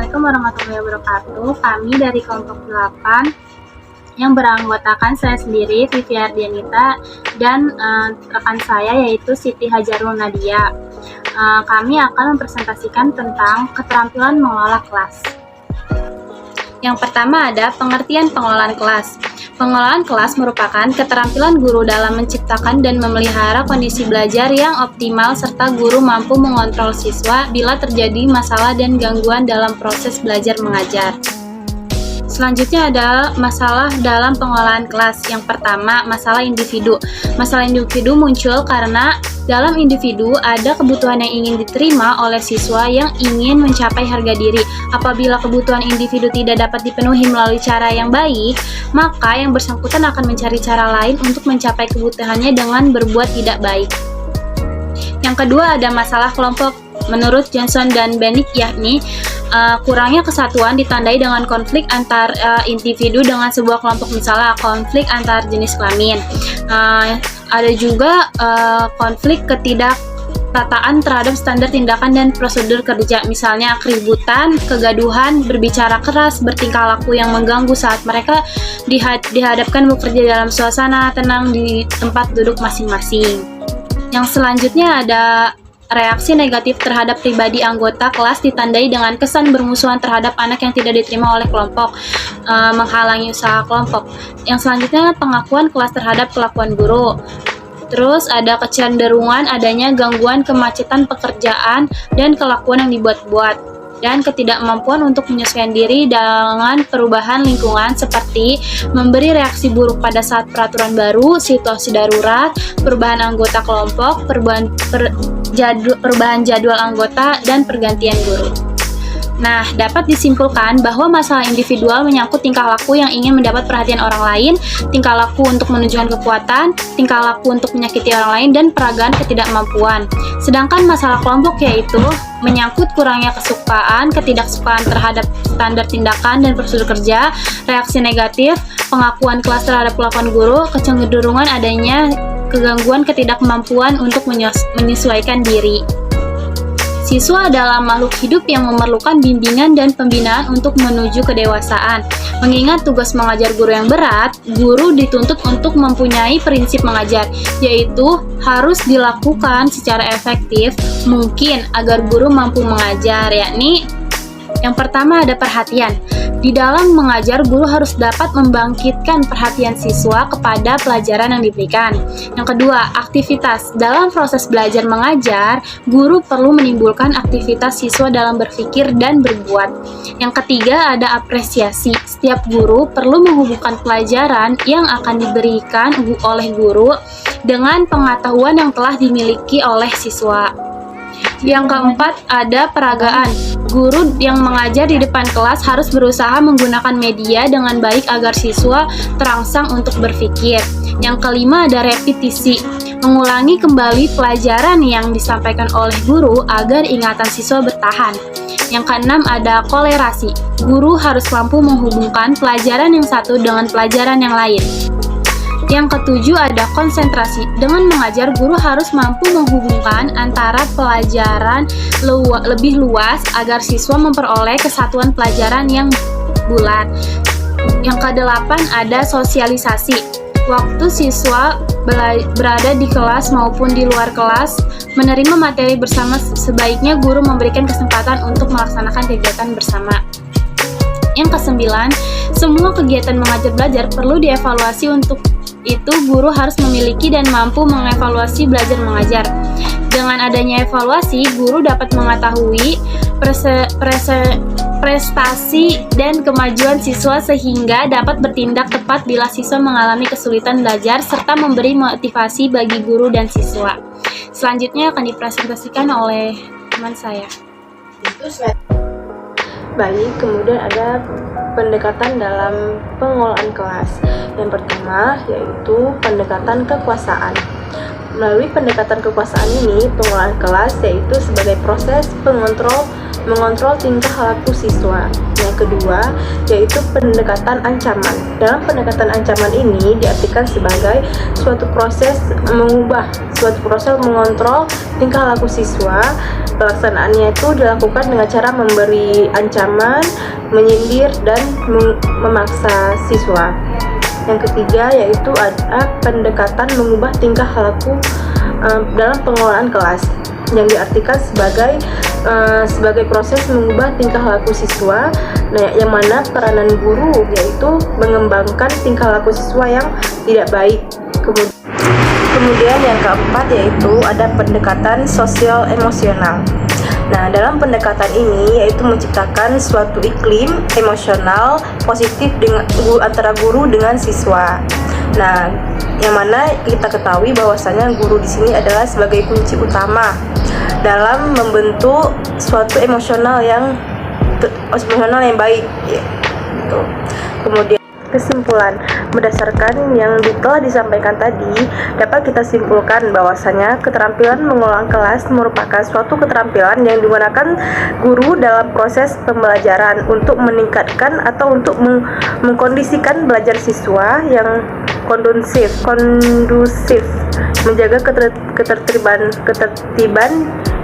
Assalamualaikum warahmatullahi wabarakatuh. Kami dari kelompok 8 yang beranggotakan saya sendiri, Vivi Ardianita, dan rekan saya yaitu Siti Hajarul Nadia. Kami akan mempresentasikan tentang keterampilan mengelola kelas. Yang pertama ada pengertian pengelolaan kelas. Pengelolaan kelas merupakan keterampilan guru dalam menciptakan dan memelihara kondisi belajar yang optimal serta guru mampu mengontrol siswa bila terjadi masalah dan gangguan dalam proses belajar mengajar. Selanjutnya adalah masalah dalam pengelolaan kelas. Yang pertama, masalah individu. Masalah individu muncul karena dalam individu ada kebutuhan yang ingin diterima oleh siswa yang ingin mencapai harga diri. Apabila kebutuhan individu tidak dapat dipenuhi melalui cara yang baik, maka yang bersangkutan akan mencari cara lain untuk mencapai kebutuhannya dengan berbuat tidak baik. Yang kedua ada masalah kelompok. Menurut Johnson dan Bennett, yakni kurangnya kesatuan ditandai dengan konflik antar individu dengan sebuah kelompok, misalnya konflik antar jenis kelamin. Ada juga konflik ketidaktataan terhadap standar tindakan dan prosedur kerja, misalnya keributan, kegaduhan, berbicara keras, bertingkah laku yang mengganggu saat mereka dihadapkan bekerja dalam suasana tenang di tempat duduk masing-masing. Yang selanjutnya ada reaksi negatif terhadap pribadi anggota kelas ditandai dengan kesan bermusuhan terhadap anak yang tidak diterima oleh kelompok, menghalangi usaha kelompok. Yang selanjutnya pengakuan kelas terhadap kelakuan guru. Terus ada kecenderungan adanya gangguan kemacetan pekerjaan dan kelakuan yang dibuat-buat. Dan ketidakmampuan untuk menyesuaikan diri dengan perubahan lingkungan seperti memberi reaksi buruk pada saat peraturan baru, situasi darurat, perubahan anggota kelompok, perubahan jadwal anggota, dan pergantian guru. Nah, dapat disimpulkan bahwa masalah individual menyangkut tingkah laku yang ingin mendapat perhatian orang lain, tingkah laku untuk menunjukkan kekuatan, tingkah laku untuk menyakiti orang lain, dan peragaan ketidakmampuan. Sedangkan masalah kelompok yaitu menyangkut kurangnya kesukaan, ketidaksukaan terhadap standar tindakan dan prosedur kerja, reaksi negatif, pengakuan kelas terhadap kelakuan guru, kecenderungan adanya kegangguan ketidakmampuan untuk menyesuaikan diri. Siswa adalah makhluk hidup yang memerlukan bimbingan dan pembinaan untuk menuju kedewasaan. Mengingat tugas mengajar guru yang berat, guru dituntut untuk mempunyai prinsip mengajar, yaitu harus dilakukan secara efektif mungkin agar guru mampu mengajar, yakni yang pertama ada perhatian. Di dalam mengajar, guru harus dapat membangkitkan perhatian siswa kepada pelajaran yang diberikan. Yang kedua, aktivitas. Dalam proses belajar mengajar, guru perlu menimbulkan aktivitas siswa dalam berpikir dan berbuat. Yang ketiga, ada apresiasi. Setiap guru perlu menghubungkan pelajaran yang akan diberikan oleh guru dengan pengetahuan yang telah dimiliki oleh siswa. Yang keempat, ada peragaan. Guru yang mengajar di depan kelas harus berusaha menggunakan media dengan baik agar siswa terangsang untuk berpikir. Yang kelima, ada repetisi. Mengulangi kembali pelajaran yang disampaikan oleh guru agar ingatan siswa bertahan. Yang keenam, ada kolerasi. Guru harus mampu menghubungkan pelajaran yang satu dengan pelajaran yang lain. Yang ketujuh ada konsentrasi. Dengan mengajar, guru harus mampu menghubungkan antara pelajaran lebih luas agar siswa memperoleh kesatuan pelajaran yang bulat. Yang kedelapan ada sosialisasi. Waktu siswa berada di kelas maupun di luar kelas menerima materi bersama, sebaiknya guru memberikan kesempatan untuk melaksanakan kegiatan bersama. Yang kesembilan, semua kegiatan mengajar belajar perlu dievaluasi. Untuk itu guru harus memiliki dan mampu mengevaluasi belajar mengajar. Dengan adanya evaluasi, guru dapat mengetahui prestasi dan kemajuan siswa sehingga dapat bertindak tepat bila siswa mengalami kesulitan belajar serta memberi motivasi bagi guru dan siswa. Selanjutnya akan dipresentasikan oleh teman saya. Baik, kemudian ada pendekatan dalam pengelolaan kelas. Yang pertama yaitu pendekatan kekuasaan. Melalui pendekatan kekuasaan ini, pengelolaan kelas yaitu sebagai proses pengontrol mengontrol tingkah laku siswa. Yang kedua, yaitu pendekatan ancaman. Dalam pendekatan ancaman ini diartikan sebagai suatu proses mengontrol tingkah laku siswa. Pelaksanaannya itu dilakukan dengan cara memberi ancaman, menyindir, dan memaksa siswa. Yang ketiga, yaitu ada pendekatan mengubah tingkah laku dalam pengelolaan kelas, yang diartikan sebagai proses mengubah tingkah laku siswa, yang mana peranan guru yaitu mengembangkan tingkah laku siswa yang tidak baik. Kemudian yang keempat yaitu ada pendekatan sosial emosional. Nah, dalam pendekatan ini yaitu menciptakan suatu iklim emosional positif antara guru dengan siswa. Nah, yang mana kita ketahui bahwasanya guru di sini adalah sebagai kunci utama dalam membentuk suatu emosional yang baik, gitu. Kemudian kesimpulan, berdasarkan yang telah disampaikan tadi, dapat kita simpulkan bahwasanya keterampilan mengelola kelas merupakan suatu keterampilan yang digunakan guru dalam proses pembelajaran untuk meningkatkan atau untuk mengkondisikan belajar siswa yang kondusif, menjaga ketertiban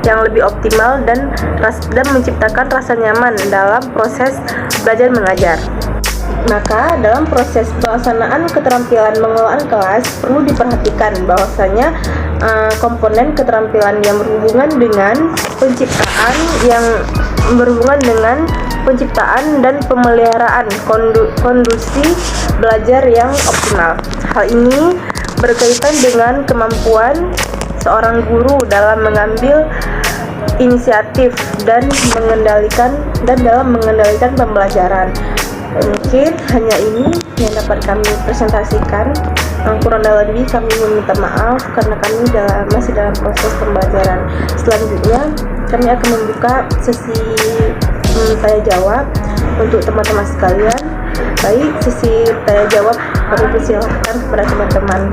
yang lebih optimal dan menciptakan rasa nyaman dalam proses belajar mengajar. Maka dalam proses pelaksanaan keterampilan pengelolaan kelas perlu diperhatikan bahwasanya komponen keterampilan yang berhubungan dengan penciptaan dan pemeliharaan kondusi belajar yang optimal. Hal ini berkaitan dengan kemampuan seorang guru dalam mengambil inisiatif dan dalam mengendalikan pembelajaran. Mungkin hanya ini yang dapat kami presentasikan. Kurang lebih kami meminta maaf karena kami masih dalam proses pembelajaran. Selanjutnya kami akan membuka sesi tanya jawab untuk teman-teman sekalian. Baik, sesi tanya jawab kami persilahkan kepada teman-teman.